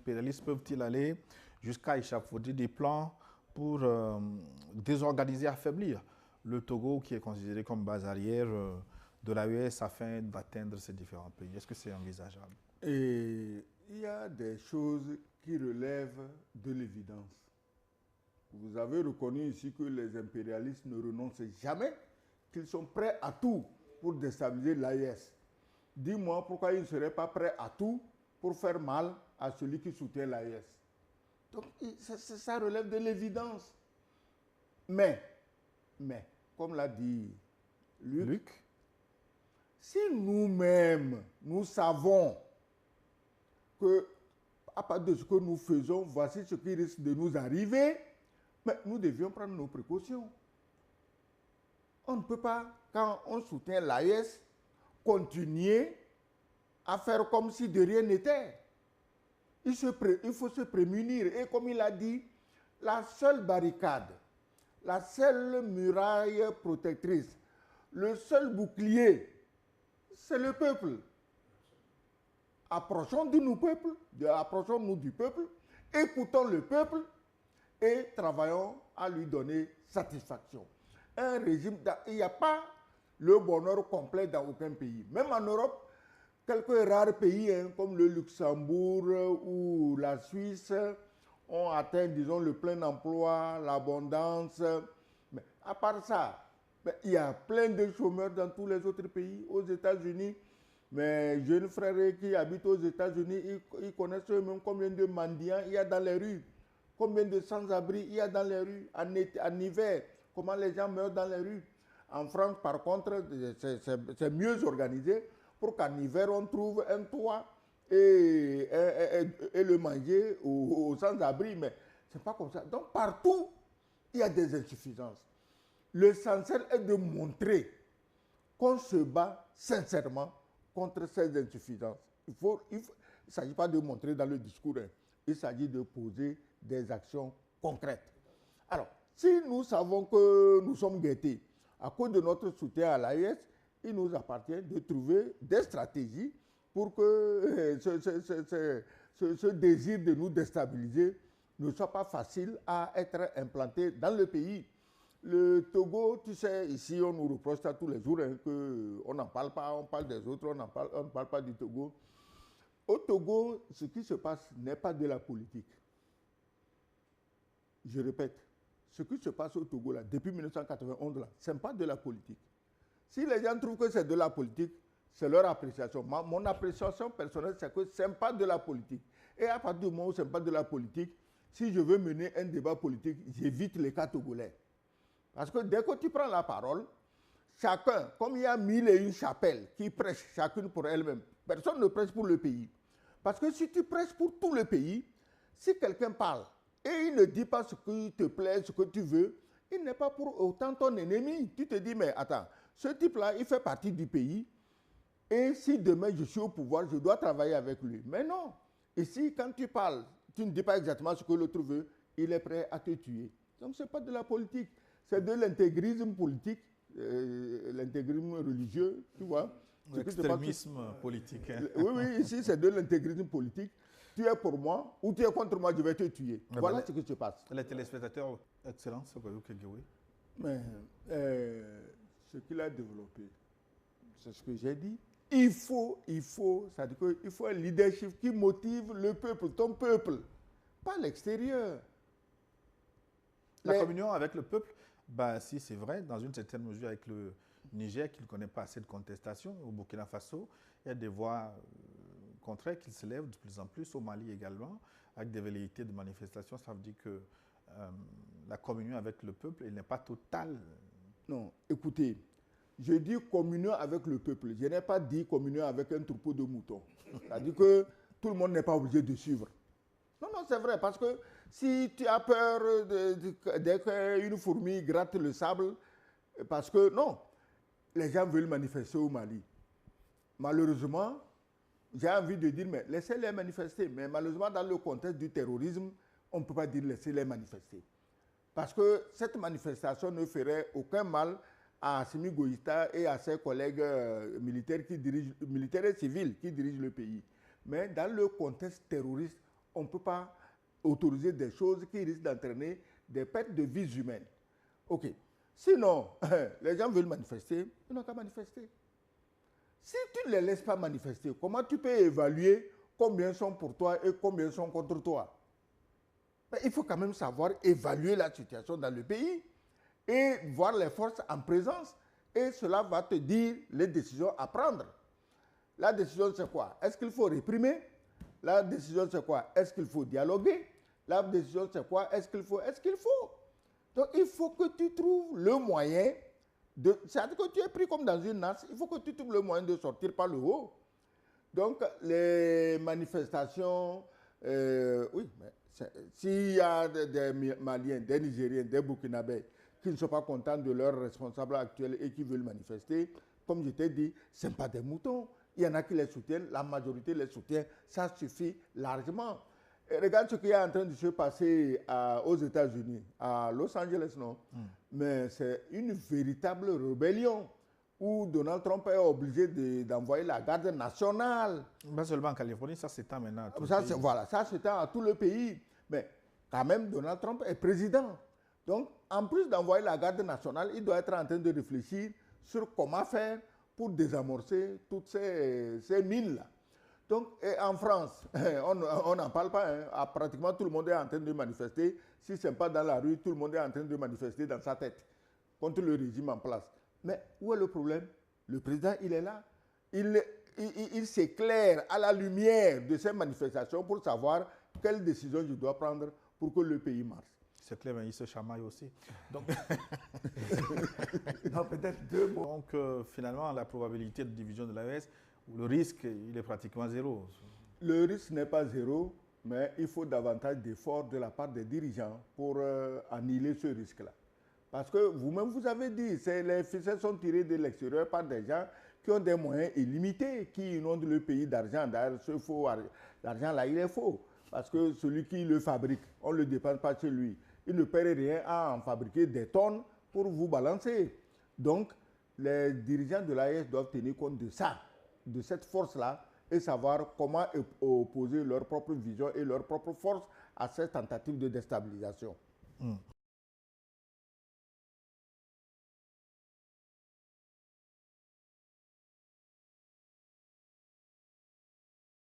impérialistes peuvent-ils aller jusqu'à échafauder des plans pour désorganiser, affaiblir le Togo qui est considéré comme base arrière de l'AES afin d'atteindre ces différents pays? Est-ce que c'est envisageable? Et il y a des choses qui relèvent de l'évidence. Vous avez reconnu ici que les impérialistes ne renoncent jamais, qu'ils sont prêts à tout pour déstabiliser l'AES. Dis-moi pourquoi ils ne seraient pas prêts à tout pour faire mal à celui qui soutient l'AES. Donc ça relève de l'évidence. Mais, comme l'a dit Luc, si nous-mêmes, nous savons que, à part de ce que nous faisons, voici ce qui risque de nous arriver, mais nous devions prendre nos précautions. On ne peut pas, quand on soutient l'AES, continuer à faire comme si de rien n'était. Il faut se prémunir. Et comme il a dit, la seule barricade, la seule muraille protectrice, le seul bouclier, c'est le peuple. Approchons-nous du peuple, écoutons le peuple et travaillons à lui donner satisfaction. Un régime, il n'y a pas le bonheur complet dans aucun pays. Même en Europe, quelques rares pays comme le Luxembourg ou la Suisse ont atteint, disons, le plein emploi, l'abondance. Mais à part ça, il y a plein de chômeurs dans tous les autres pays. Aux États-Unis, mes jeunes frères qui habitent aux États-Unis, ils connaissent eux-mêmes combien de mendiants il y a dans les rues, combien de sans-abri il y a dans les rues, en hiver, comment les gens meurent dans les rues. En France, par contre, c'est mieux organisé pour qu'en hiver, on trouve un toit et le manger aux sans-abri. Mais ce n'est pas comme ça. Donc, partout, il y a des insuffisances. L'essentiel est de montrer qu'on se bat sincèrement contre ces insuffisances. Il ne s'agit pas de montrer dans le discours, il s'agit de poser des actions concrètes. Alors, si nous savons que nous sommes guettés à cause de notre soutien à l'AES, il nous appartient de trouver des stratégies pour que ce désir de nous déstabiliser ne soit pas facile à être implanté dans le pays. Le Togo, tu sais, ici on nous reproche ça tous les jours, qu'on n'en parle pas, on parle des autres, on ne parle pas du Togo. Au Togo, ce qui se passe n'est pas de la politique. Je répète, ce qui se passe au Togo, là, depuis 1991, là, ce n'est pas de la politique. Si les gens trouvent que c'est de la politique, c'est leur appréciation. Mon appréciation personnelle, c'est que ce n'est pas de la politique. Et à partir du moment où ce n'est pas de la politique, si je veux mener un débat politique, j'évite les cas togolais. Parce que dès que tu prends la parole, chacun, comme il y a 1001 chapelles qui prêchent chacune pour elle-même, personne ne prêche pour le pays. Parce que si tu prêches pour tout le pays, si quelqu'un parle et il ne dit pas ce qui te plaît, ce que tu veux, il n'est pas pour autant ton ennemi. Tu te dis, mais attends, ce type-là, il fait partie du pays. Et si demain je suis au pouvoir, je dois travailler avec lui. Mais non. Ici, quand tu parles, tu ne dis pas exactement ce que l'autre veut, il est prêt à te tuer. Donc, ce n'est pas de la politique. C'est de l'intégrisme politique, l'intégrisme religieux, tu vois. L'extrémisme politique. Hein. Oui, ici, c'est de l'intégrisme politique. Tu es pour moi ou tu es contre moi, je vais te tuer. Voilà ce qui se passe. Les téléspectateurs, Excellence, mais ce qu'il a développé, c'est ce que j'ai dit. Il faut un leadership qui motive le peuple, ton peuple, pas l'extérieur. La communion avec le peuple, si c'est vrai, dans une certaine mesure avec le Niger qui ne connaît pas assez de contestation, au Burkina Faso, il y a des voix contraires qui se lèvent de plus en plus, au Mali également, avec des velléités de manifestation. Ça veut dire que la communion avec le peuple, elle n'est pas totale. Non, écoutez, je dis communion avec le peuple. Je n'ai pas dit communion avec un troupeau de moutons. C'est-à-dire que tout le monde n'est pas obligé de suivre. Non, c'est vrai, parce que si tu as peur dès qu'une fourmi gratte le sable, parce que non, les gens veulent manifester au Mali. Malheureusement, j'ai envie de dire, mais laissez-les manifester. Mais malheureusement, dans le contexte du terrorisme, on ne peut pas dire laissez-les manifester. Parce que cette manifestation ne ferait aucun mal à Assimi Goïta et à ses collègues militaires et civils qui dirigent le pays. Mais dans le contexte terroriste, on ne peut pas autoriser des choses qui risquent d'entraîner des pertes de vies humaines. OK. Sinon, les gens veulent manifester, ils n'ont qu'à manifester. Si tu ne les laisses pas manifester, comment tu peux évaluer combien sont pour toi et combien sont contre toi? Mais il faut quand même savoir évaluer la situation dans le pays et voir les forces en présence. Et cela va te dire les décisions à prendre. La décision, c'est quoi? Est-ce qu'il faut réprimer? La décision, c'est quoi? Est-ce qu'il faut dialoguer? La décision, c'est quoi? Est-ce qu'il faut? Donc, il faut que tu trouves le moyen de... C'est-à-dire que tu es pris comme dans une nasse. Il faut que tu trouves le moyen de sortir par le haut. Donc, les manifestations... oui, mais s'il y a des Maliens, des Nigériens, des Burkinabés qui ne sont pas contents de leurs responsables actuels et qui veulent manifester, comme je t'ai dit, ce ne sont pas des moutons. Il y en a qui les soutiennent, la majorité les soutient. Ça suffit largement. Et regarde ce qui est en train de se passer aux États-Unis, à Los Angeles, non? Mais c'est une véritable rébellion où Donald Trump est obligé d'envoyer la garde nationale. Pas seulement en Californie, ça s'étend maintenant à tout ça, le pays. Voilà, ça s'étend à tout le pays. Mais quand même, Donald Trump est président. Donc, en plus d'envoyer la garde nationale, il doit être en train de réfléchir sur comment faire pour désamorcer toutes ces mines-là. Donc, en France, on n'en parle pas. Hein. Pratiquement tout le monde est en train de manifester. Si ce n'est pas dans la rue, tout le monde est en train de manifester dans sa tête contre le régime en place. Mais où est le problème? Le président, il est là. Il s'éclaire à la lumière de ces manifestations pour savoir quelle décision je dois prendre pour que le pays marche. C'est clair, mais il se chamaille aussi. Donc, non, peut-être deux mots. Donc finalement, la probabilité de division de l'AES, le risque, il est pratiquement zéro. Le risque n'est pas zéro, mais il faut davantage d'efforts de la part des dirigeants pour annihiler ce risque-là. Parce que vous-même, vous avez dit, les ficelles sont tirées de l'extérieur par des gens qui ont des moyens illimités, qui inondent le pays d'argent. D'ailleurs, ce faux l'argent-là, il est faux. Parce que celui qui le fabrique, on ne le dépense pas chez lui. Il ne perd rien à en fabriquer des tonnes pour vous balancer. Donc, les dirigeants de l'AES doivent tenir compte de ça, de cette force-là, et savoir comment opposer leur propre vision et leur propre force à cette tentative de déstabilisation.